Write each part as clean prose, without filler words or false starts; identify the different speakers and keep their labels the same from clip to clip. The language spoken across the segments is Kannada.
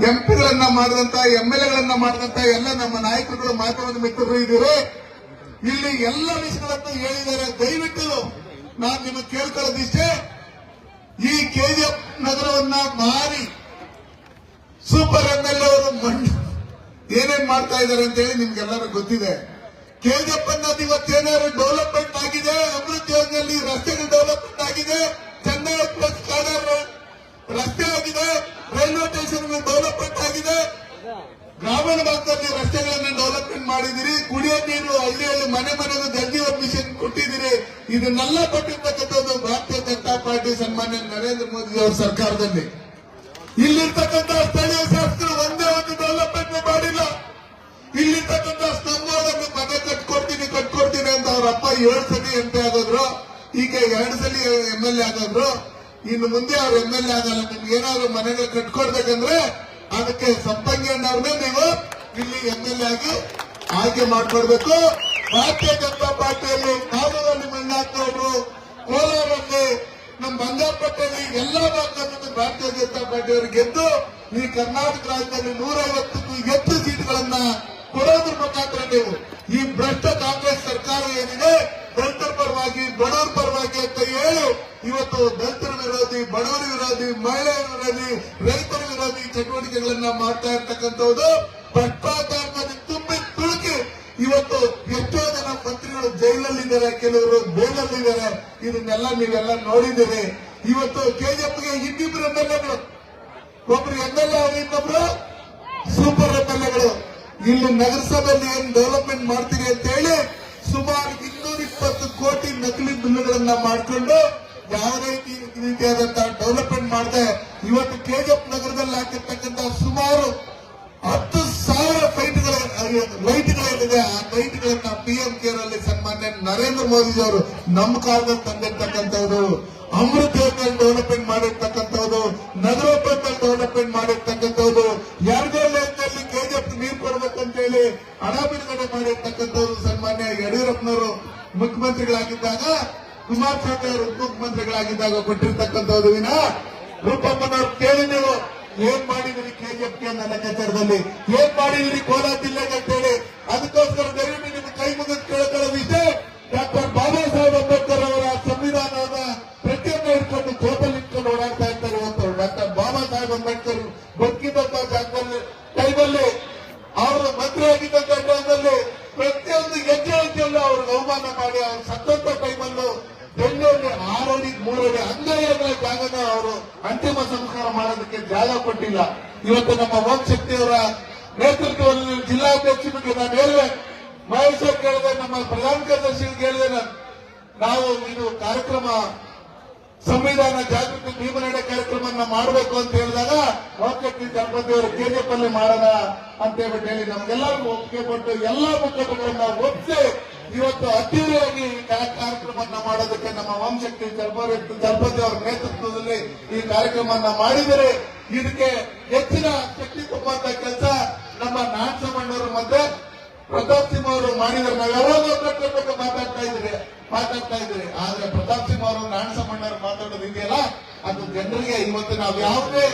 Speaker 1: ಎಂಪಿಗಳನ್ನ ಮಾಡಿದಂತ MLA ಮಾಡಿದಂತ ಎಲ್ಲ ನಮ್ಮ ನಾಯಕರುಗಳು ಮಾಧ್ಯಮದ ಮಿತ್ರರು ಇದ್ದೀರಿ. ಇಲ್ಲಿ ಎಲ್ಲ ವಿಷಯಗಳನ್ನು ಹೇಳಿದ್ದಾರೆ. ದಯವಿಟ್ಟು ನಾನು ನಿಮಗೆ ಕೇಳ್ಕೊಳ್ಳೋದಿಷ್ಟೇ, ಈ KGF ನಗರವನ್ನ ಮಾರಿ ಸೂಪರ್ MLA ಅವರು ಏನೇನ್ ಮಾಡ್ತಾ ಇದ್ದಾರೆ ಅಂತ ಹೇಳಿ ನಿಮ್ಗೆಲ್ಲರೂ ಗೊತ್ತಿದೆ. KGF ಅನ್ನೋದು ಇವತ್ತೇನಾದ್ರು ಡೆವಲಪ್ಮೆಂಟ್ ಆಗಿದೆ, ಅಮೃತ ಯೋಜನೆಯಲ್ಲಿ ರಸ್ತೆಗಳು ಡೆವಲಪ್ಮೆಂಟ್ ಆಗಿದೆ, ಚೆನ್ನೈ ಎಕ್ಸ್ಪ್ರೆಸ್ ಕಾರಿಡಾರ್ ರಸ್ತೆ ಆಗಿದೆ, ರೈಲ್ವೆ ಸ್ಟೇಷನ್ ಡೆವಲಪ್ಮೆಂಟ್ ಆಗಿದೆ, ಗ್ರಾಮೀಣ ಭಾಗದಲ್ಲಿ ರಸ್ತೆಗಳನ್ನು ಡೆವಲಪ್ಮೆಂಟ್ ಮಾಡಿದಿರಿ, ಕುಡಿಯೋ ನೀರು ಹಳ್ಳಿಯಲ್ಲಿ ಮನೆ ಮನೆಗೂ ಜಲಜೀವನ್ ಮಿಷನ್ ಕೊಟ್ಟಿದ್ದೀರಿ. ಇದನ್ನೆಲ್ಲ ಕೊಟ್ಟಿರ್ತಕ್ಕಂಥದ್ದು ಭಾರತೀಯ ಜನತಾ ಪಾರ್ಟಿ ಸನ್ಮಾನ್ಯ ನರೇಂದ್ರ ಮೋದಿ ಅವರ ಸರ್ಕಾರದಲ್ಲಿ. ಇಲ್ಲಿರ್ತಕ್ಕಂಥ ಸ್ಥಳೀಯ ಶಾಸಕರು ಒಂದೇ ಒಂದು ಡೆವಲಪ್ಮೆಂಟ್ ಮಾಡಿಲ್ಲ. ಇಲ್ಲಿರ್ತಕ್ಕಂಥ ಸ್ತಂಭವನ್ನು ಮನೆ ಕಟ್ಕೊಡ್ತೀನಿ ಅಂತ ಅವ್ರ ಅಪ್ಪ 7 ಸಲ MP ಆಗೋದ್ರು, ಈಗ 2 ಸಲ MLA ಆಗೋದ್ರು. ಇನ್ನು ಮುಂದೆ ಅವ್ರು MLA ಆಗಲ್ಲ. ನಿಮ್ಗೆ ಏನಾದ್ರು ಮನೆಗೆ ಕಟ್ಕೊಡ್ಬೇಕಂದ್ರೆ ಅದಕ್ಕೆ ಸಂಪಂಗಿ ಅಣ್ಣವ್ರನ್ನೇ ನೀವು ಇಲ್ಲಿ MLA ಆಗಿ ಆಯ್ಕೆ ಮಾಡ್ಕೊಡ್ಬೇಕು. ಭಾರತೀಯ ಜನತಾ ಪಾರ್ಟಿಯಲ್ಲಿ ಕಾಲೂರಲ್ಲಿ ಮಂಜಾತ್ನವರು, ಕೋಲಾರಲ್ಲಿ, ನಮ್ಮ ಬಂಗಾರಪೇಟೆಯಲ್ಲಿ ಎಲ್ಲಾ ಭಾಗದಲ್ಲಿ ಭಾರತೀಯ ಜನತಾ ಪಾರ್ಟಿಯವರು ಗೆದ್ದು ಈ ಕರ್ನಾಟಕ ರಾಜ್ಯದಲ್ಲಿ 150ಕ್ಕೂ ಹೆಚ್ಚು ಸೀಟ್ಗಳನ್ನ ಕೊಡೋದ್ರ ಮುಖಾಂತರ ನೀವು ಈ ಭ್ರಷ್ಟ ಕಾಂಗ್ರೆಸ್ ಸರ್ಕಾರ ಏನಿದೆ ದಲಿತರ ಪರವಾಗಿ ಬಡವರ ಪರವಾಗಿ ಅಂತ ಹೇಳಿ ಇವತ್ತು ದಲಿತರ ವಿರೋಧಿ, ಬಡವರ ವಿರೋಧಿ, ಮಹಿಳೆಯರ ವಿರೋಧಿ, ರೈತರ ವಿರೋಧಿ ಚಟುವಟಿಕೆಗಳನ್ನ ಮಾಡ್ತಾ ಇರ್ತಕ್ಕಂಥದ್ದು ಭ್ರಷ್ಟಾಚಾರದಲ್ಲಿ ತುಂಬಿ ತುಳುಕಿ ಇವತ್ತು ಎಷ್ಟೋ ಜನ ಮಂತ್ರಿಗಳು ಜೈಲಲ್ಲಿದ್ದಾರೆ, ಕೆಲವರು ಬೇಲಲ್ಲಿದ್ದಾರೆ. ಇದನ್ನೆಲ್ಲ ನೀವೆಲ್ಲ ನೋಡಿದ್ದೀರಿ. ಇವತ್ತು KGFಗೆ ಇನ್ನಿಬ್ಬರು MLAಗಳು, ಒಬ್ರು MLA ಅವರು, ಇನ್ನೊಬ್ರು ಸೂಪರ್ MLAಗಳು. ಇಲ್ಲಿ ನಗರಸಭೆಯಲ್ಲಿ ಏನ್ ಡೆವಲಪ್ಮೆಂಟ್ ಮಾಡ್ತೀರಿ ಅಂತ ಹೇಳಿ ಸುಮಾರು 220 ಕೋಟಿ ನಕಲಿ ಬಿಲ್ಗಳನ್ನ ಮಾಡಿಕೊಂಡು ಯಾವುದೇ ರೀತಿಯಾದಂತಹ ಡೆವಲಪ್ಮೆಂಟ್ ಮಾಡದೆ ಇವತ್ತು KGF ನಗರದಲ್ಲಿ ಹಾಕಿರ್ತಕ್ಕಂಥ ಸುಮಾರು 10,000 ಲೈಟ್ಗಳೇನಿದೆ, ಆ ಲೈಟ್ಗಳನ್ನ PM ಕೇರ್ ಅಲ್ಲಿ ಸನ್ಮಾನ್ಯ ನರೇಂದ್ರ ಮೋದಿ ಅವರು ನಮ್ಮ ಕಾಲದಲ್ಲಿ ತಂದಿರ್ತಕ್ಕಂಥದ್ದು, ಅಮೃತ ಯೋಜನೆಯಲ್ಲಿ ಡೆವಲಪ್ಮೆಂಟ್ ಮಾಡಿರ್ತಕ್ಕಂಥದ್ದು, ನಗರೋಪೇಟೆಯಲ್ಲಿ ಡೆವಲಪ್ಮೆಂಟ್ ಮಾಡಿರ್ತಕ್ಕಂಥದ್ದು, ಯಾರ್ಗೋಲ್ಲಿ KGF ನೀರು ಕೊಡ್ಬೇಕಂತ ಹೇಳಿ ಹಣ ಬಿಡುಗಡೆ ಮಾಡಿರ್ತಕ್ಕಂಥದ್ದು ಸನ್ಮಾನ್ಯ ಯಡಿಯೂರಪ್ಪನವರು ಮುಖ್ಯಮಂತ್ರಿಗಳಾಗಿದ್ದಾಗ, ಕುಮಾರಸ್ವಾಮಿ ಅವರು ಉಪಮುಖ್ಯಮಂತ್ರಿಗಳಾಗಿದ್ದಾಗ ಕೊಟ್ಟಿರ್ತಕ್ಕಂಥದ್ದು. ವಿನ ರೂಪಮ್ಮನವ್ರು ಕೇಳಿ ನೀವು ಏನ್ ಮಾಡಿದಿರಿ KGFಗೆ ನನ್ನ ಲೆಕ್ಕಾಚಾರದಲ್ಲಿ, ಏನ್ ಮಾಡಿದಿರಿ ಕೋಲಾರ ಜಿಲ್ಲೆಗೆ ಅಂತ ಹೇಳಿ. ಅದಕ್ಕೋಸ್ಕರ ದಯವಿಟ್ಟು ನಿಮ್ಗೆ ಕೈ ಮುಗಿದು ಕೇಳ್ಕೊಳ್ಳೋದಿಷ್ಟೇ, ಡಾಕ್ಟರ್ ಬಾಬಾ ಸಾಹೇಬ್ ಅಂಬೇಡ್ಕರ್ ಅವರ ಸಂವಿಧಾನದ ಪ್ರತಿಯೊಂದು ಹಿಡ್ಕೊಂಡು ಜೋಬಲ್ಲಿ ಇಟ್ಕೊಂಡು ಓಡಾಡ್ತಾ ಇರ್ತಾರೆ. ಇವತ್ತು ಡಾಕ್ಟರ್ ಬಾಬಾ ಸಾಹೇಬ್ ಅಂಬೇಡ್ಕರ್ ಬದುಕಿದಂತ ಜಾಗದಲ್ಲಿ ಟೈಮಲ್ಲಿ, ಅವರು ಮಂತ್ರಿ ಆಗಿದ್ದಂತ ಟೈಮಲ್ಲಿ ಪ್ರತಿಯೊಂದು ಹೆಜ್ಜೆಯಲ್ಲೂ ಅವ್ರಿಗೆ ಅವಮಾನ ಮಾಡಿ, ಅವ್ರು ಸತ್ತಂತ ಟೈಮಲ್ಲೂ ಬೆಂಗಳೂರಲ್ಲಿ 6 ಅಡಿ 3 ಅಡಿ ಅಂಗೈಯ ಜಾಗನ ಅವರು ಅಂತಿಮ ಸಂಸ್ಕಾರ ಮಾಡೋದಕ್ಕೆ ಜಾಗ ಕೊಟ್ಟಿಲ್ಲ. ಇವತ್ತು ನಮ್ಮ ಓಂಶಕ್ತಿ ಅವರ ನೇತೃತ್ವದಲ್ಲಿ ಜಿಲ್ಲಾಧ್ಯಕ್ಷರಿಗೆ ನಾನು ಹೇಳಿದೆ, ಮಹೇಶ್ ಕೇಳಿದೆ, ನಮ್ಮ ಪ್ರಧಾನ ಕಾರ್ಯದರ್ಶಿಗೆ ಹೇಳಿದೆ, ನಾವು ಇದು ಕಾರ್ಯಕ್ರಮ ಸಂವಿಧಾನ ಜಾಗೃತಿ ಭೀಮನಡೆ ಕಾರ್ಯಕ್ರಮ ಮಾಡಬೇಕು ಅಂತ ಹೇಳಿದಾಗ ಓಂಶಕ್ತಿ ದಂಪತಿ ಅವರು KGF ಅಲ್ಲಿ ಮಾಡೋಣ ಅಂತ ಹೇಳ್ಬಿಟ್ಟು ಹೇಳಿ ನಮ್ಗೆಲ್ಲರಿಗೂ ಒಪ್ಪಿಗೆ ಕೊಟ್ಟು ಎಲ್ಲಾ ಮುಖಂಡಗಳನ್ನ ಒಪ್ಪಿಸಿ ಇವತ್ತು ಅದ್ದೂರಿಯಾಗಿ ಕಾರ್ಯಕ್ರಮವನ್ನ ಮಾಡೋದಕ್ಕೆ ನಮ್ಮ ಓಂಶಕ್ತಿ ದಂಪತಿ ಅವರ ನೇತೃತ್ವದಲ್ಲಿ ಈ ಕಾರ್ಯಕ್ರಮವನ್ನ ಮಾಡಿದರೆ ಇದಕ್ಕೆ ಹೆಚ್ಚಿನ ಶಕ್ತಿ ತುಂಬುವಂತ ಕೆಲಸ ನಮ್ಮ ನಾಗಸಮಣ್ಣವರು ಮತ್ತೆ ಪ್ರತಾಪ್ ಸಿಂಹ ಅವರು ಮಾಡಿದರೆ. ನಾವು ಯಾವಾಗ ಬಗ್ಗೆ ಮಾತಾಡ್ತಾ ಇದ್ರಿ, ಆದ್ರೆ ಪ್ರತಾಪ್ ಸಿಂಹ ಅವರು ನಾಗಸಮಣ್ಣವರು ಮಾತಾಡೋದು ಇದೆಯಲ್ಲ, ಅದು ಜನರಿಗೆ ಇವತ್ತು ನಾವು ಯಾವುದೇ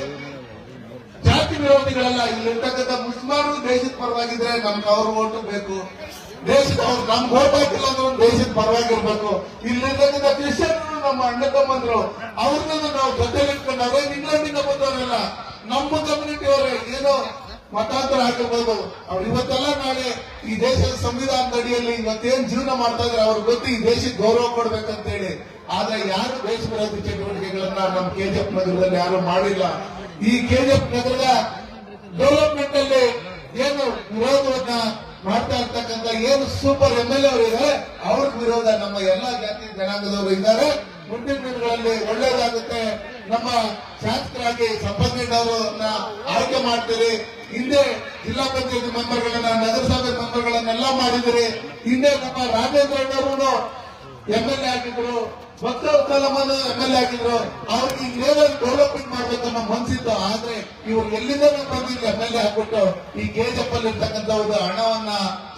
Speaker 1: ಜಾತಿ ವಿರೋಧಿಗಳಲ್ಲ. ಇಲ್ಲಿರ್ತಕ್ಕಂಥ ಮುಸ್ಲಿಮರು ದೇಶದ ಪರವಾಗಿದ್ರೆ ನಮ್ಗೆ ಅವ್ರ ಓಟು ಬೇಕು, ದೇಶದ ಅವ್ರು ನಮ್ಗೆ ಓಟ್ ಹಾಕಿಲ್ಲ ಅಂದ್ರೆ ದೇಶದ ಪರವಾಗಿರ್ಬೇಕು. ಇಲ್ಲಿರ್ತಕ್ಕಂಥ ಕ್ರಿಶ್ಚಿಯನ್ರು ನಮ್ಮ ಅಣ್ಣ ತಮ್ಮಂದ್ರು, ಅವ್ರನ್ನ ನಾವು ಜೊತೆಲಿ ಇಟ್ಕೊಂಡು ಅವರೇ ಇಂಗ್ಲೆಂಡಿಂದ ಬಂದವರಲ್ಲ, ನಮ್ಮ ಕಮ್ಯುನಿಟಿ ಅವರೇ ಏನೋ ಮತಾಂತರ ಹಾಕಿರ್ಬೋದು. ಅವ್ರು ಇವತ್ತೆಲ್ಲ ನಾಳೆ ಈ ದೇಶದ ಸಂವಿಧಾನದ ಅಡಿಯಲ್ಲಿ ಇವತ್ತೇನ್ ಜೀವನ ಮಾಡ್ತಾ ಇದ್ರೆ ಅವ್ರಿಗೆ ಗೊತ್ತು ಈ ದೇಶಕ್ಕೆ ಗೌರವ ಕೊಡ್ಬೇಕಂತ ಹೇಳಿ. ಆದ್ರೆ ಯಾರು ದೇಶ ವಿರೋಧಿ ಚಟುವಟಿಕೆಗಳನ್ನ ನಮ್ಮ KGF ನಗರದಲ್ಲಿ ಯಾರು ಮಾಡಿಲ್ಲ. ಈ KGF ನಗರದ ಡೆವಲಪ್ಮೆಂಟ್ ಅಲ್ಲಿ ಏನು ವಿರೋಧವನ್ನ ಮಾಡ್ತಾ ಇರ್ತಕ್ಕಂಥ ಏನು ಸೂಪರ್ MLA ಅವರು ಇದ್ದಾರೆ, ಅವ್ರಿಗೆ ವಿರೋಧ ನಮ್ಮ ಎಲ್ಲಾ ಜಾತಿ ಜನಾಂಗದವರು ಇದ್ದಾರೆ. ಮುಂದಿನ ದಿನಗಳಲ್ಲಿ ಒಳ್ಳೇದಾಗುತ್ತೆ. ನಮ್ಮ ಶಾಸಕರಾಗಿ ಸಂಪತ್ ಅವರನ್ನ ಆಯ್ಕೆ ಮಾಡ್ತೀರಿ. ಹಿಂದೆ ಜಿಲ್ಲಾ ಪಂಚಾಯತ್ ಮೆಂಬರ್ಗಳನ್ನ, ನಗರಸಭೆ ಮೆಂಬರ್ಗಳನ್ನೆಲ್ಲ ಮಾಡಿದಿರಿ. ಹಿಂದೆ ನಮ್ಮ ರಾಜೇಂದ್ರ ಅವರು MLA ಆಗಿದ್ರು, ಬಕ್ಸರ್ ಕಲಮನ್ MLA ಆಗಿದ್ರು. ಅವ್ರಿಗೆ ಈ ಲೆವೆಲ್ ಡೆವಲಪ್ಮೆಂಟ್ ಮಾಡ್ಬೇಕನ್ನೋ ಮನ್ಸಿತ್ತು. ಆದ್ರೆ ಇವ್ರು ಎಲ್ಲಿಂದ ಬಂದಿಲ್ಲ MLA ಆಗ್ಬಿಟ್ಟು ಈ KGF ಅಲ್ಲಿ ಇರ್ತಕ್ಕಂಥವ್ರು ಹಣವನ್ನ,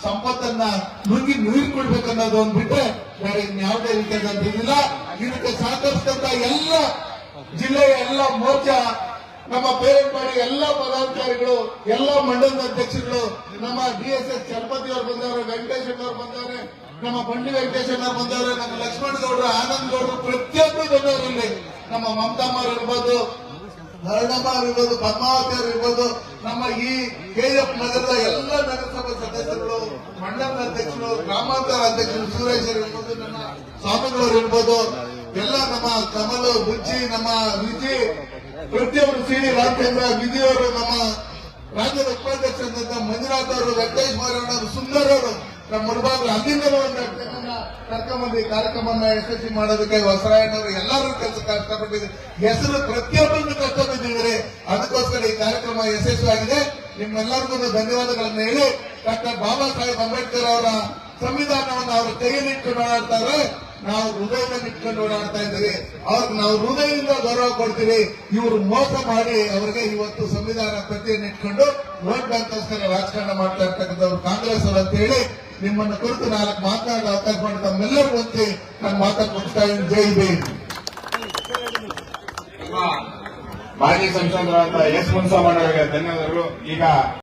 Speaker 1: ಸಂಪತ್ತನ್ನ ನುಂಗಿ ನೀರು ಕೊಡ್ಬೇಕನ್ನೋದು ಒಂದು ಬಿಟ್ರೆ ಬೇರೆ ಇನ್ಯಾವುದೇ ರೀತಿಯಾದಂತ ಇದಿಲ್ಲ. ಇದಕ್ಕೆ ಸಹಕರಿಸಿದಂತ ಎಲ್ಲ ಜಿಲ್ಲೆಯ ಎಲ್ಲ ಮೋರ್ಚಾ ನಮ್ಮ ಬೇರೆಪಾಡಿ ಎಲ್ಲ ಪದಾಧಿಕಾರಿಗಳು, ಎಲ್ಲ ಮಂಡಲದ ಅಧ್ಯಕ್ಷರುಗಳು, ನಮ್ಮ DSS ಚಲಪತಿ ಅವರು ಬಂದವರು, ವೆಂಕಟೇಶ್ ಅವರು ಬಂದವರು, ನಮ್ಮ ಬಂಡಿ ವೆಂಕಟೇಶ್ ಅವರು ಬಂದವರು, ನಮ್ಮ ಲಕ್ಷ್ಮಣ ಗೌಡರು, ಆನಂದ್ ಗೌಡರು, ಪ್ರತಿಯೊಬ್ಬರು ಬಂದವರಲ್ಲಿ ನಮ್ಮ ಮಮತಮ್ಮ ಇರ್ಬೋದು, ನರಳಮ್ಮ ಇರ್ಬೋದು, ಪದ್ಮಾವತಿ ಅವರು ಇರ್ಬೋದು, ನಮ್ಮ ಈ KF ನಗರದ ಎಲ್ಲ ನಗರಸಭಾ ಸದಸ್ಯರುಗಳು, ಮಂಡಲದ ಅಧ್ಯಕ್ಷರು, ಗ್ರಾಮಾಂತರ ಅಧ್ಯಕ್ಷರು ಸುರೇಶ್ ಇರ್ಬೋದು, ನಮ್ಮ ಸ್ವಾಮಿಗಳವರು ಇರ್ಬೋದು, ಎಲ್ಲ ನಮ್ಮ ಕಮಲ್ ಬುಜ್ಜಿ, ನಮ್ಮ ವಿಜಿ, ಪ್ರತಿಯೊಬ್ಬರು CD ರಾಮಚಂದ್ರ ವಿಧಿಯವರು, ನಮ್ಮ ರಾಜ್ಯದ ಉಪಾಧ್ಯಕ್ಷರಾದಂತಹ ಮಂಜುನಾಥ್ ಅವರು, ವೆಂಕಟೇಶ್ ಮಾರಣ್ಣವರು, ಸುಂದರ್ ಅವರು, ನಮ್ಮ ಮುಳಬಾಗಿಲು ಅಲ್ಲಿಂದ ಕರ್ಕೊಂಡ್ಬಂದು ಈ ಕಾರ್ಯಕ್ರಮವನ್ನು ಯಶಸ್ವಿ ಮಾಡೋದಕ್ಕೆ ಹೊಸರಾಯಣ್ಣವರು ಎಲ್ಲರೂ ಕೆಲಸ ಕಷ್ಟಪಟ್ಟಿದ್ದಾರೆ. ಹೆಸರು ಪ್ರತಿಯೊಬ್ಬರನ್ನು ಕಷ್ಟಪಟ್ಟಿದ್ದಾರೆ. ಅದಕ್ಕೋಸ್ಕರ ಈ ಕಾರ್ಯಕ್ರಮ ಯಶಸ್ವಿಯಾಗಿದೆ. ನಿಮ್ಮೆಲ್ಲರಿಗೂ ಧನ್ಯವಾದಗಳನ್ನು ಹೇಳಿ, ಡಾಕ್ಟರ್ ಬಾಬಾ ಸಾಹೇಬ್ ಅಂಬೇಡ್ಕರ್ ಅವರ ಸಂವಿಧಾನವನ್ನು ಅವರು ಕೈಯಲ್ಲಿ ಇಟ್ಕೊಂಡು ಓಡಾಡ್ತಾರೆ, ನಾವು ಹೃದಯದಲ್ಲಿ ಇಟ್ಕೊಂಡು ಓಡಾಡ್ತಾ ಇದ್ದೀವಿ. ಅವ್ರಿಗೆ ನಾವು ಹೃದಯದಿಂದ ಗೌರವ ಕೊಡ್ತೀವಿ. ಇವರು ಮೋಸ ಮಾಡಿ ಅವರಿಗೆ ಇವತ್ತು ಸಂವಿಧಾನ ಪ್ರತಿಯನ್ನು ಇಟ್ಕೊಂಡು ವೋಟ್ ಬ್ಯಾಂಕ್ಗೋಸ್ಕರ ರಾಜಕಾರಣ ಮಾಡ್ತಾ ಇರ್ತಕ್ಕಂಥವ್ರು ಕಾಂಗ್ರೆಸ್ ಅವರು ಅಂತ ಹೇಳಿ ನಿಮ್ಮನ್ನು ಕುರಿತು 4 ಮಾತನಾಡಲು ಅವಕಾಶ ಮಾಡಿ ತಮ್ಮೆಲ್ಲರಿಗೂ ಹೊಂದಿ ನಾನು ಮಾತಾಡಿ ಮುಗಿಸ್ತಾ ಇದ್ದೀನಿ. ಜೈ ಭೀಮ್.
Speaker 2: ಮಾಜಿ ಸಂಸದರಾದ ಎಸ್ ಮುನ್ಸಾಮಣ್ಣವರಿಗೆ ಧನ್ಯವಾದಗಳು. ಈಗ